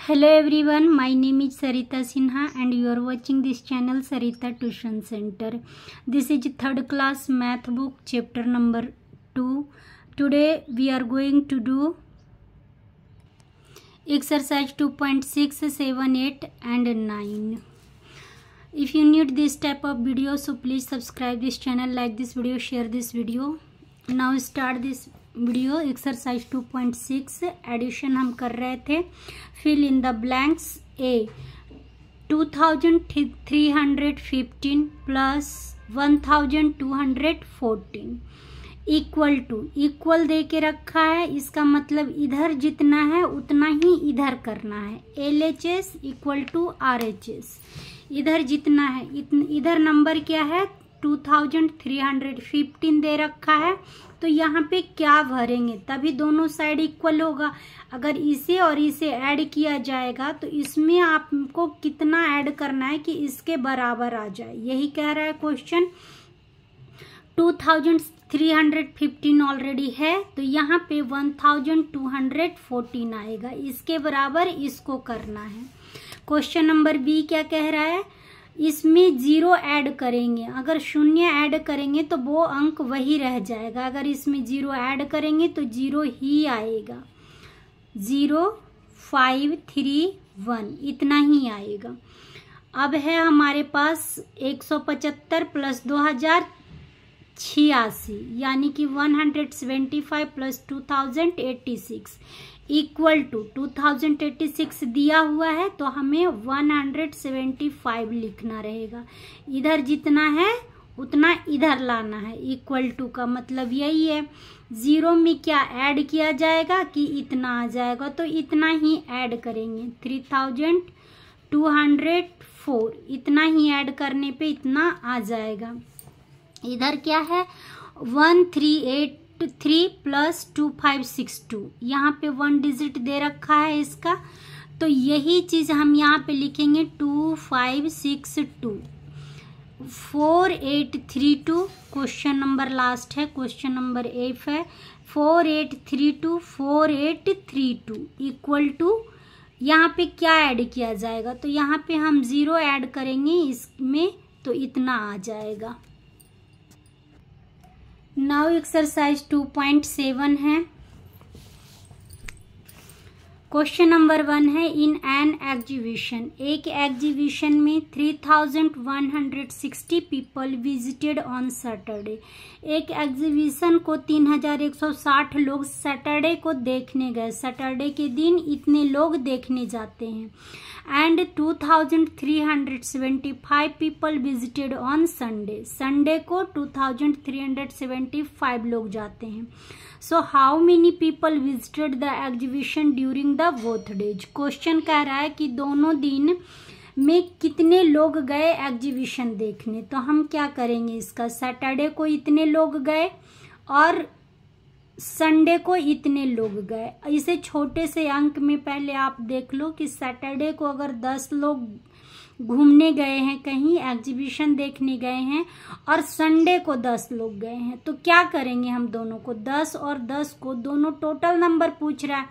Hello everyone, my name is Sarita Sinha and you are watching this channel Sarita Tuition Center. This is third class math book chapter number 2. Today we are going to do exercise 2.6, 7, 8 and 9. If you need this type of video, so please subscribe this channel, like this video, share this video. Now start this video exercise 2.6 addition हम कर रहे थे. Fill in the blanks. A 2315 plus 1214 equal to, equal दे के रखा है, इसका मतलब इधर जितना है उतना ही इधर करना है. LHS equal to RHS. इधर जितना है इधर नंबर क्या है 2315 दे रखा है, तो यहाँ पे क्या भरेंगे तभी दोनों साइड इक्वल होगा. अगर इसे और इसे ऐड किया जाएगा तो इसमें आपको कितना ऐड करना है कि इसके बराबर आ जाए, यही कह रहा है क्वेश्चन. 2315 ऑलरेडी है तो यहाँ पे 1214 आएगा, इसके बराबर इसको करना है. क्वेश्चन नंबर बी क्या कह रहा है, इसमें 0 ऐड करेंगे. अगर 0 ऐड करेंगे तो वो अंक वही रह जाएगा, अगर इसमें 0 ऐड करेंगे तो 0 ही आएगा. 0 5 3 1 इतना ही आएगा. अब है हमारे पास 175 प्लस 2086 यानी कि 175 प्लस 2086 इक्वल टू 2086 दिया हुआ है तो हमें 175 लिखना रहेगा. इधर जितना है उतना इधर लाना है. इक्वल टू का मतलब यही है. 0 में क्या ऐड किया जाएगा कि इतना आ जाएगा, तो इतना ही ऐड करेंगे. 3204 इतना ही ऐड करने पे इतना आ जाएगा. इधर क्या है 1383 प्लस 2562, यहाँ पे 1 डिजिट दे रखा है इसका, तो यही चीज हम यहाँ पे लिखेंगे 2562. 4832 क्वेश्चन नंबर लास्ट है, क्वेश्चन नंबर 8 है. 4832 4832 इक्वल टू, यहाँ पे क्या ऐड किया जाएगा, तो यहाँ पे हम 0 ऐड करेंगे इसमें तो इतना आ जाएगा. नाउ एक्सरसाइज 2.7 है. क्वेश्चन नंबर 1 है, इन एन एग्जीबिशन, एक एग्जीबिशन में 3160 पीपल विजिटेड ऑन सैटरडे. एक एग्जीबिशन को 3160 लोग सैटरडे को देखने गए. सैटरडे के दिन इतने लोग देखने जाते हैं. And 2375 people visited on Sunday. Sunday को 2375 लोग जाते हैं. सो how many people visited the exhibition during the both days. Question कह रहा है कि दोनों दिन में कितने लोग गए एग्जीबिशन देखने. तो हम क्या करेंगे, इसका सैटरडे को इतने लोग गए और संडे को इतने लोग गए. इसे छोटे से अंक में पहले आप देख लो कि सैटरडे को अगर 10 लोग घूमने गए हैं, कहीं एग्जीबिशन देखने गए हैं, और संडे को 10 लोग गए हैं, तो क्या करेंगे हम दोनों को 10 और 10 को दोनों टोटल नंबर पूछ रहा है,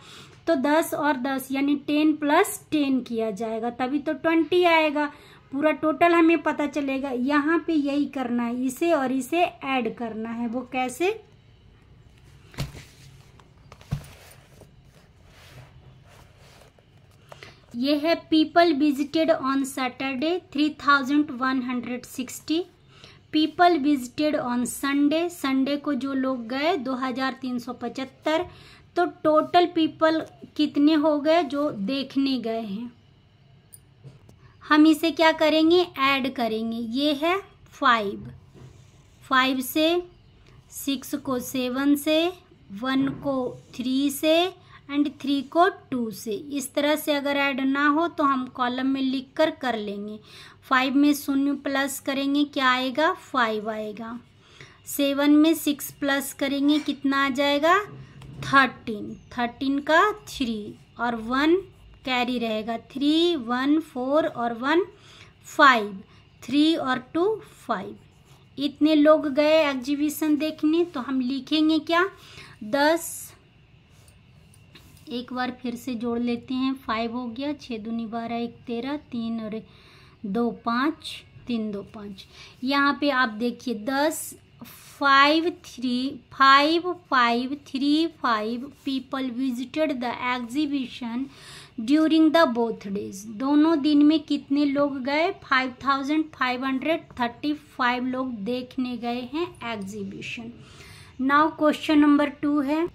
तो 10 और 10 यानी 10 प्लस 10 किया जाएगा तभी तो 20 आएगा. पूरा टोटल हमें पता चलेगा. यहाँ पे यही करना है, इसे और इसे ऐड करना है. वो कैसे, ये है people visited on Saturday 3160. People visited on Sunday, Sunday को जो लोग गए 2375. तो टोटल पीपल कितने हो गए जो देखने गए हैं. हम इसे क्या करेंगे, ऐड करेंगे. ये है 5 से, 6 को 7 से, 1 को 3 से एंड 3 को 2 से. इस तरह से अगर ऐड ना हो तो हम कॉलम में लिख कर लेंगे. 5 में 0 प्लस करेंगे क्या आएगा, 5 आएगा. 7 में 6 प्लस करेंगे कितना आ जाएगा, 13 का 3 और 1 कैरी रहेगा. 3 1 4 और 1 5, 3 और 2 5. इतने लोग गए एग्जीबिशन देखने, तो हम लिखेंगे क्या 10 एक बार फिर से जोड़ लेते हैं। 5 हो गया, 6 दूनी 12, 1 13, 3 और 2 5, 3 2 5। यहाँ पे आप देखिए 10 5 3 5 people visited the exhibition during the both days. दोनों दिन में कितने लोग गए? 5535 लोग देखने गए हैं एग्जीबिशन। नाउ क्वेश्चन नंबर 2 है।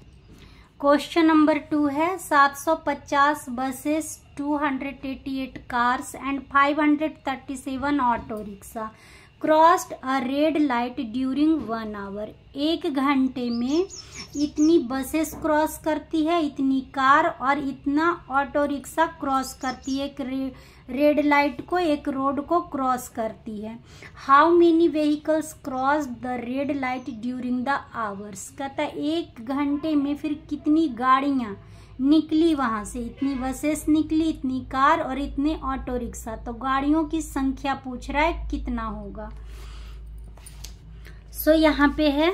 क्वेश्चन नंबर 2 है 750 buses, 288 cars and 537 auto rickshaw crossed a red light during 1 hour. 1 घंटे में इतनी बसेस क्रॉस करती है, इतनी कार और इतना ऑटो रिक्शा क्रॉस करती है। एक रेड लाइट को, एक रोड को क्रॉस करती है। How many vehicles cross the red light during the hours. कहता है 1 घंटे में फिर कितनी गाड़ियां निकली वहां से, इतनी बसेस निकली, इतनी कार और इतने ऑटो रिक्शा। तो गाड़ियों की संख्या पूछ रहा है कितना होगा। सो यहाँ पे है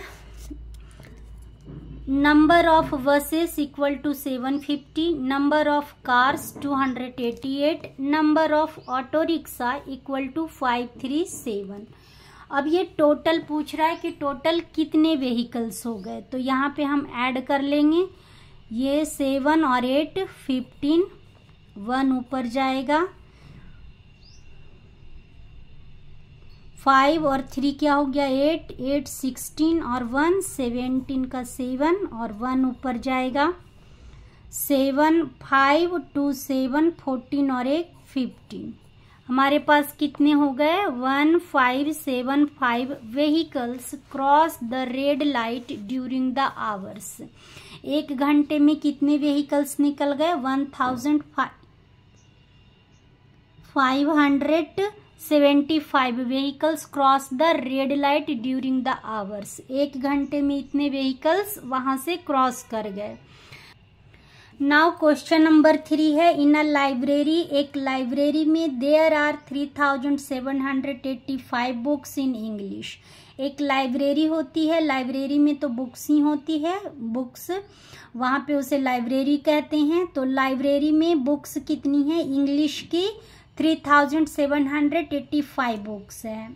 number of buses equal to 750, number of cars 288, number of auto rickshaw equal to 537। अब ये टोटल पूछ रहा है कि टोटल कितने व्हीकल्स हो गए। तो यहाँ पे हम ऐड कर लेंगे, ये 7 और 8 15, 1 ऊपर जाएगा, 5 और 3 क्या हो गया 8, 8 16 और 1 17 का 7 और 1 ऊपर जाएगा, 7 5 2 7 14 और 1 15। हमारे पास कितने हो गए? 1575 vehicles cross the red light during the hours. 1 घंटे में कितने व्हीकल्स निकल गए? 1575 vehicles cross the red light during the hours. 1 घंटे में इतने व्हीकल्स वहां से क्रॉस कर गए। नाउ क्वेश्चन नंबर 3 है इन अ लाइब्रेरी। एक लाइब्रेरी में there are 3785 books in English. एक लाइब्रेरी होती है, लाइब्रेरी में तो बुक्स ही होती है, बुक्स वहां पे उसे लाइब्रेरी कहते हैं। तो लाइब्रेरी में बुक्स कितनी है? इंग्लिश की 3785 बुक्स है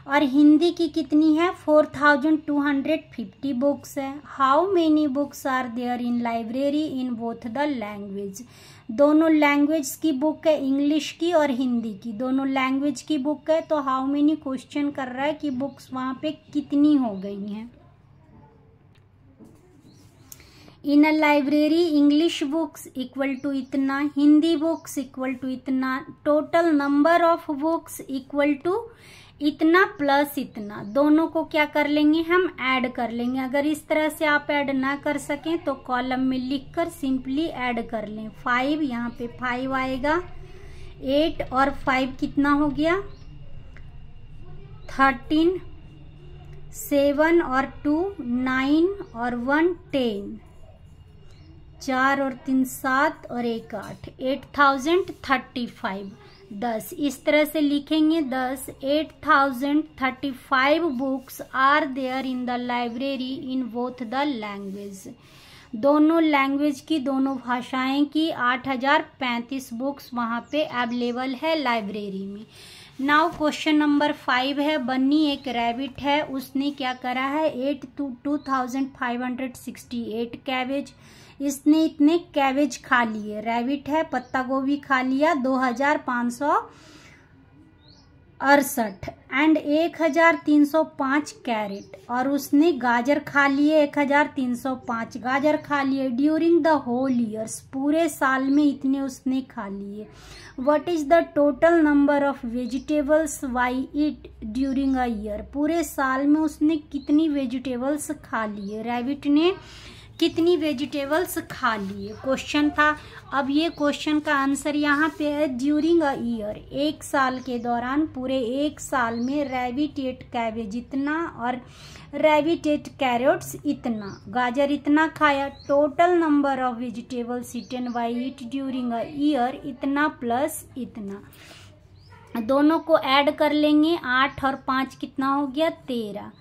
और हिंदी की कितनी है? 4250 बुक्स है। How many books are there in library in both the language. दोनों लैंग्वेज की बुक है, इंग्लिश की और हिंदी की, दोनों लैंग्वेज की बुक है। तो हाउ मेनी क्वेश्चन कर रहा है कि बुक्स वहां पे कितनी हो गई हैं। In a library English books equal to इतना, हिंदी बुक्स इक्वल टू इतना, total number of books equal to इतना प्लस इतना। दोनों को क्या कर लेंगे? हम ऐड कर लेंगे। अगर इस तरह से आप ऐड ना कर सकें तो कॉलम में लिखकर सिंपली ऐड कर लें। 5 यहाँ पे 5 आएगा, 8 और 5 कितना हो गया? 13, 7 और 2 9 और 1 10, 4 और 3 7 और 1 8, 8035 10। इस तरह से लिखेंगे 10 8035 books are there in the library in both the language. दोनों लैंग्वेज की, दोनों भाषाएं की 8035 बुक्स वहां पे अवेलेबल है लाइब्रेरी में। नाउ क्वेश्चन नंबर 5 है बन्नी एक रैबिट है, उसने क्या करा है 2568 कैबेज। इसने इतने कैबेज खा लिए, रैबिट है, पत्ता गोभी खा लिया 2568 एंड 1305 कैरेट, और उसने गाजर खा लिए 1305 गाजर खा लिए ड्यूरिंग द होल ईयर्स, पूरे साल में इतने उसने खा लिए। What is the total number of vegetables why it during a year. पूरे साल में उसने कितनी वेजिटेबल्स खा लिए, रैबिट ने कितनी वेजिटेबल्स खा लिए, क्वेश्चन था। अब ये क्वेश्चन का आंसर यहाँ पे है ड्यूरिंग अ ईयर, 1 साल के दौरान, पूरे 1 साल में रैबिट एट कैबेज इतना और रैबिट एट कैरेट्स इतना, गाजर इतना खाया। Total number of vegetables eaten by it during a year इतना प्लस इतना। दोनों को ऐड कर लेंगे, 8 और 5 कितना हो गया 13,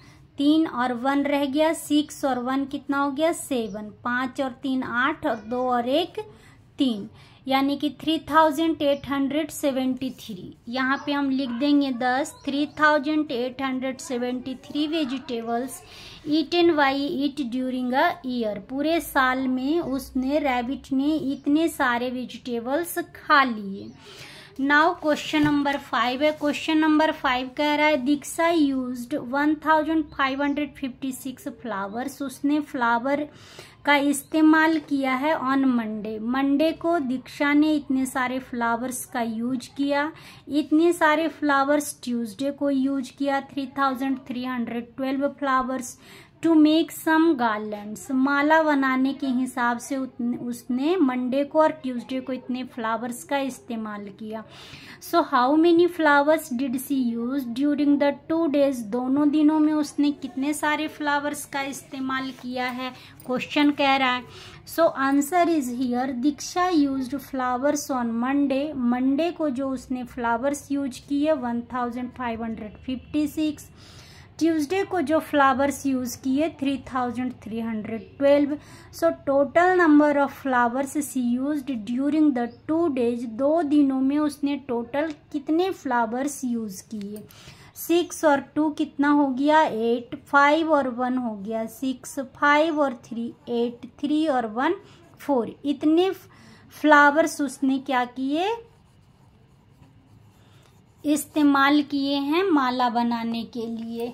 3 और 1 रह गया 6 और 1 कितना हो गया 7, 5 और 3 8 और 2 और 1 3, यानी कि 3873। यहाँ पे हम लिख देंगे 10 3873 vegetables eaten by it during a year. पूरे साल में उसने रैबिट ने इतने सारे वेजिटेबल्स खा लिए। नाउ क्वेश्चन नंबर 5 है। क्वेश्चन नंबर 5 कह रहा है दीक्षा यूज्ड 1556 फ्लावर्स। उसने फ्लावर का इस्तेमाल किया है ऑन मंडे। मंडे को दीक्षा ने इतने सारे फ्लावर्स का यूज किया। इतने सारे फ्लावर्स ट्यूसडे को यूज किया 3312 flowers to make some garlands. माला बनाने के हिसाब से उसने मंडे को और ट्यूसडे को इतने फ्लावर्स का इस्तेमाल किया। So how many flowers did she use during the 2 days। दोनों दिनों में उसने कितने सारे फ्लावर्स का इस्तेमाल किया है, क्वेश्चन कह रहा है। So answer is here Diksha used flowers on Monday. Monday को जो उसने फ्लावर्स यूज किए 1556। ट्यूसडे को जो फ्लावर्स यूज किए 3312। So total number of flowers she used during the 2 days। 2 दिनों में उसने टोटल कितने फ्लावर्स यूज किए। 6 और 2 कितना हो गया 8, 5 और 1 हो गया 6, 5 और 3 8, 3 और 1 4। इतने फ्लावर्स उसने क्या किए, इस्तेमाल किए हैं माला बनाने के लिए।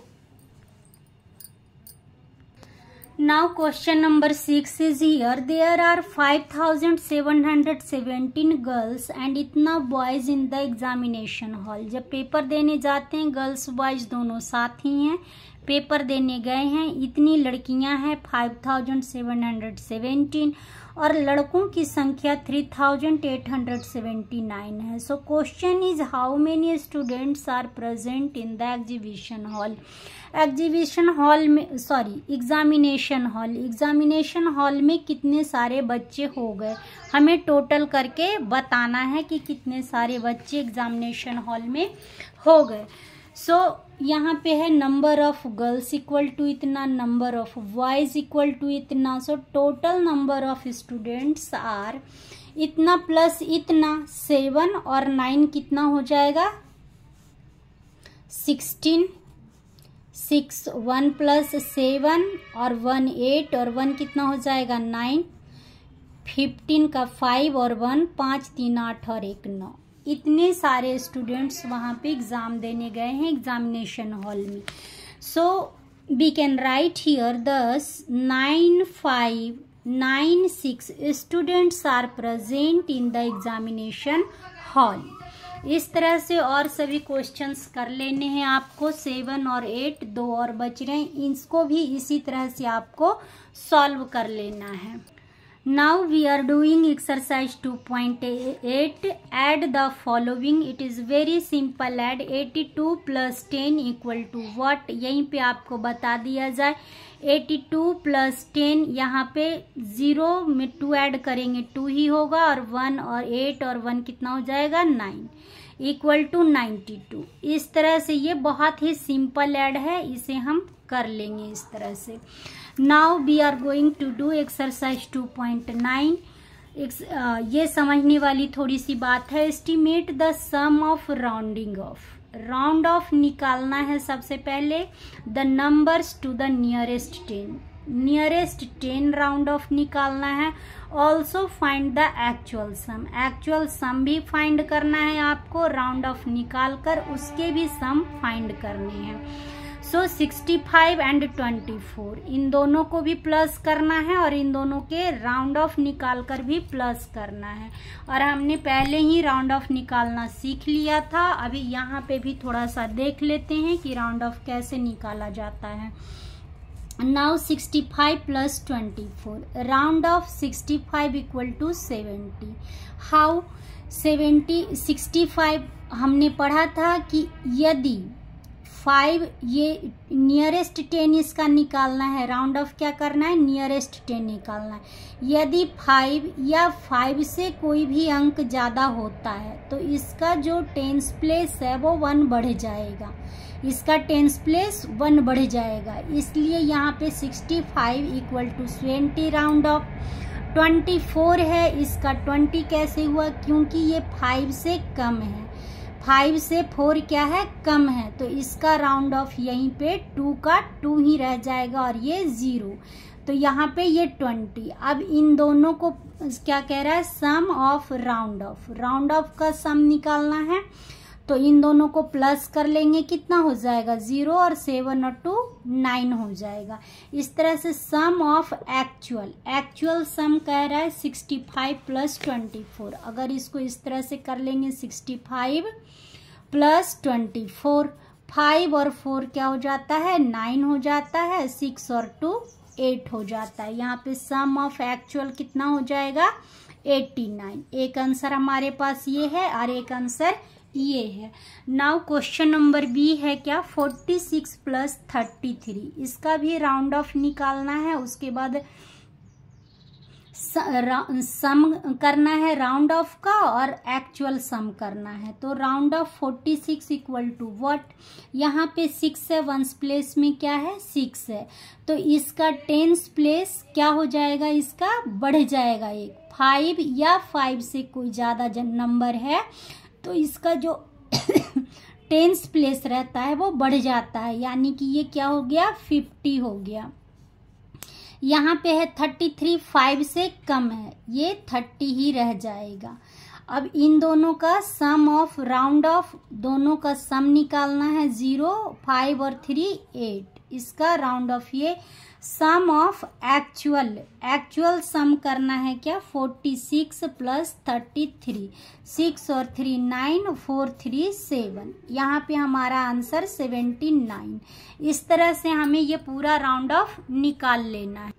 Now question number 6 is here. There are 5717 girls and इतना boys in the examination hall। जब पेपर देने जाते हैं गर्ल्स बॉयज दोनों साथ ही हैं, पेपर देने गए हैं। इतनी लड़कियां हैं 5717 और लड़कों की संख्या 3879 है। So question is how many students are present in the exhibition hall. Exhibition hall में एग्जामिनेशन हॉल में कितने सारे बच्चे हो गए, हमें टोटल करके बताना है कि कितने सारे बच्चे एग्जामिनेशन हॉल में हो गए। सो यहाँ पे है number of girls equal to इतना, number of boys equal to इतना। So total number of students are इतना प्लस इतना 7 और 9 कितना हो जाएगा 16। 6 1 प्लस 7 और 1 8 और 1 कितना हो जाएगा 9। 15 का 5 और 1 5 3 8 और 1 9। इतने सारे स्टूडेंट्स वहाँ पे एग्जाम देने गए हैं एग्जामिनेशन हॉल में। So we can write here 10 9 5 9 6 students are present in the examination hall. इस तरह से और सभी क्वेश्चंस कर लेने हैं आपको। 7 और 8 2 और बच रहे हैं, इसको भी इसी तरह से आपको सॉल्व कर लेना है। Now we are doing exercise 2.8. Add the following. It is very simple. Add 82 plus 10 equal to what? यहीं पे आपको बता दिया जाए 82 plus 10, यहाँ पे 0 में 2 ऐड करेंगे 2 ही होगा और 1 और 8 और 1 कितना हो जाएगा 9 इक्वल टू 92। इस तरह से ये बहुत ही सिंपल ऐड है, इसे हम कर लेंगे इस तरह से। Now we are going to do exercise 2.9। ये समझने वाली थोड़ी सी बात है। Estimate the sum of rounding off. Round off निकालना है सबसे पहले the numbers to the nearest 10। Nearest 10 round off निकालना है। Also find the actual sum. Actual sum भी फाइंड करना है आपको, राउंड ऑफ निकाल कर उसके भी सम फाइंड करने हैं। सो 65 एंड 24 इन दोनों को भी प्लस करना है और इन दोनों के राउंड ऑफ निकाल कर भी प्लस करना है। और हमने पहले ही राउंड ऑफ निकालना सीख लिया था। अभी यहाँ पे भी थोड़ा सा देख लेते हैं कि राउंड ऑफ कैसे निकाला जाता है। Now 65 plus 24 round off 65 equal to 70। How 65 हमने पढ़ा था कि यदि 5 ये नियरेस्ट 10 इसका निकालना है, राउंड ऑफ क्या करना है, नियरेस्ट 10 निकालना है। यदि 5 या 5 से कोई भी अंक ज़्यादा होता है तो इसका जो टेंस प्लेस है वो 1 बढ़ जाएगा, इसका टेंस प्लेस 1 बढ़ जाएगा। इसलिए यहाँ पे 65 इक्वल टू 20 राउंड ऑफ। 24 है, इसका 20 कैसे हुआ, क्योंकि ये 5 से कम है, 5 से 4 क्या है, कम है, तो इसका राउंड ऑफ यहीं पे 2 का 2 ही रह जाएगा और ये 0, तो यहाँ पे ये 20। अब इन दोनों को क्या कह रहा है, sum of round off, round off का सम निकालना है, तो इन दोनों को प्लस कर लेंगे, कितना हो जाएगा 0 और 7 और 2 9 हो जाएगा। इस तरह से सम ऑफ एक्चुअल सम कह रहा है 65 प्लस 24। अगर इसको इस तरह से कर लेंगे 65 प्लस 24, 5 और 4 क्या हो जाता है, 9 हो जाता है, 6 और 2 8 हो जाता है। यहाँ पे सम ऑफ एक्चुअल कितना हो जाएगा 89। एक आंसर हमारे पास ये है और एक आंसर ये है। नाउ क्वेश्चन नंबर बी है क्या, 46 प्लस 33, इसका भी राउंड ऑफ निकालना है, उसके बाद सम करना है राउंड ऑफ का और एक्चुअल सम करना है। तो round off 46 equal to what, यहाँ पे 6 है, वंस प्लेस में क्या है 6 है, तो इसका टेंस प्लेस क्या हो जाएगा, इसका बढ़ जाएगा एक, 5 या 5 से कोई ज़्यादा नंबर है तो इसका जो टेंस प्लेस रहता है वो बढ़ जाता है, यानी कि ये क्या हो गया 50 हो गया। यहाँ पे है 33, 5 से कम है, ये 30 ही रह जाएगा। अब इन दोनों का सम ऑफ राउंड ऑफ, दोनों का सम निकालना है, 0 5 और 3 8, इसका राउंड ऑफ ये सम ऑफ एक्चुअल सम करना है क्या, 46 प्लस 33, 6 और 3 9, 4 3 7, यहाँ पे हमारा आंसर 79। इस तरह से हमें ये पूरा राउंड ऑफ निकाल लेना है।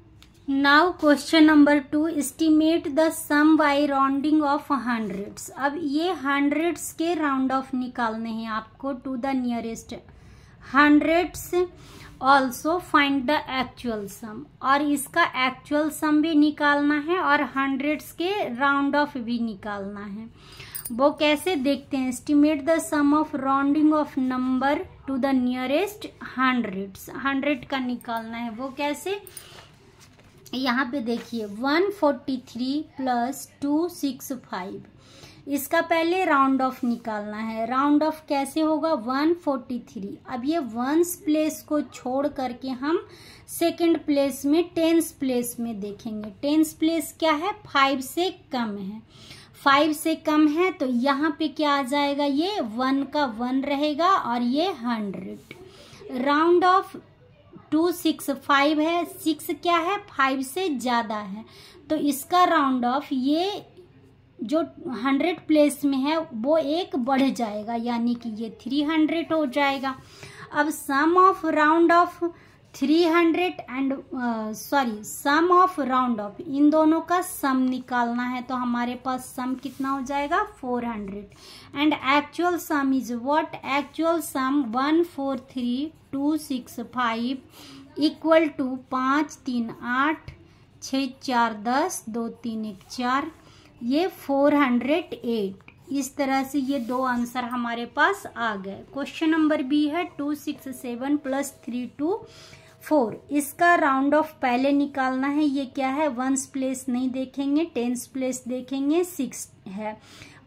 Now question number 2, estimate the sum by rounding off hundreds. अब ये हंड्रेड्स के राउंड ऑफ निकालने हैं आपको to the nearest hundreds, also find the actual sum, और इसका एक्चुअल सम भी निकालना है और हंड्रेड्स के राउंड ऑफ भी निकालना है। वो कैसे देखते हैं, estimate the sum of rounding off number to the nearest hundreds, 100 का निकालना है, वो कैसे, यहाँ पे देखिए 143 प्लस 265, इसका पहले राउंड ऑफ निकालना है। राउंड ऑफ कैसे होगा, 143, अब ये वंस प्लेस को छोड़ करके हम सेकंड प्लेस में टेंस प्लेस में देखेंगे। टेंस प्लेस क्या है, 5 से कम है, 5 से कम है, तो यहाँ पे क्या आ जाएगा, ये 1 का 1 रहेगा और ये 100। राउंड ऑफ 265 है, 6 क्या है 5 से ज़्यादा है, तो इसका राउंड ऑफ ये जो 100 प्लेस में है वो एक बढ़ जाएगा, यानी कि ये 300 हो जाएगा। अब sum of round off 300 and sum of round off, इन दोनों का सम निकालना है, तो हमारे पास सम कितना हो जाएगा 400 and actual sum is what, actual sum 143,265 equal to 5 3 8 6 4 10 2 3 1 4, ये 408। इस तरह से ये दो आंसर हमारे पास आ गए। क्वेश्चन नंबर बी है 267 प्लस 324, इसका राउंड ऑफ पहले निकालना है। ये क्या है, वंस प्लेस नहीं देखेंगे, टेंस प्लेस देखेंगे, 6 है,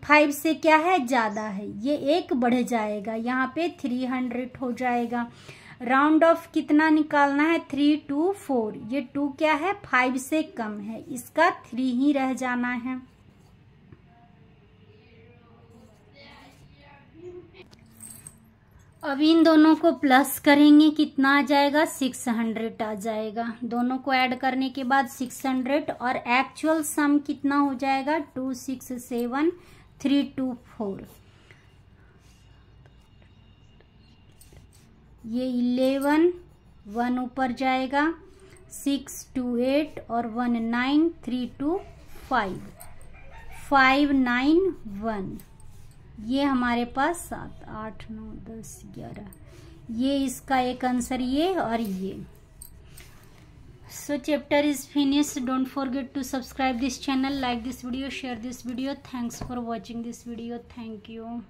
5 से क्या है ज़्यादा है, ये एक बढ़ जाएगा, यहाँ पे 300 हो जाएगा। राउंड ऑफ कितना निकालना है, 324, ये 2 क्या है 5 से कम है, इसका 3 ही रह जाना है। अब इन दोनों को प्लस करेंगे, कितना आ जाएगा 600 आ जाएगा। दोनों को ऐड करने के बाद 600 और एक्चुअल सम कितना हो जाएगा 267,324। ये 11 1 ऊपर जाएगा, 6 2 8 और 1 9 3 2 5 5 9 1, ये हमारे पास 7 8 9 10 11, ये इसका एक आंसर, ये और ये। So chapter is finished. Don't forget to subscribe this channel, like this video, share this video. Thanks for watching this video. Thank you.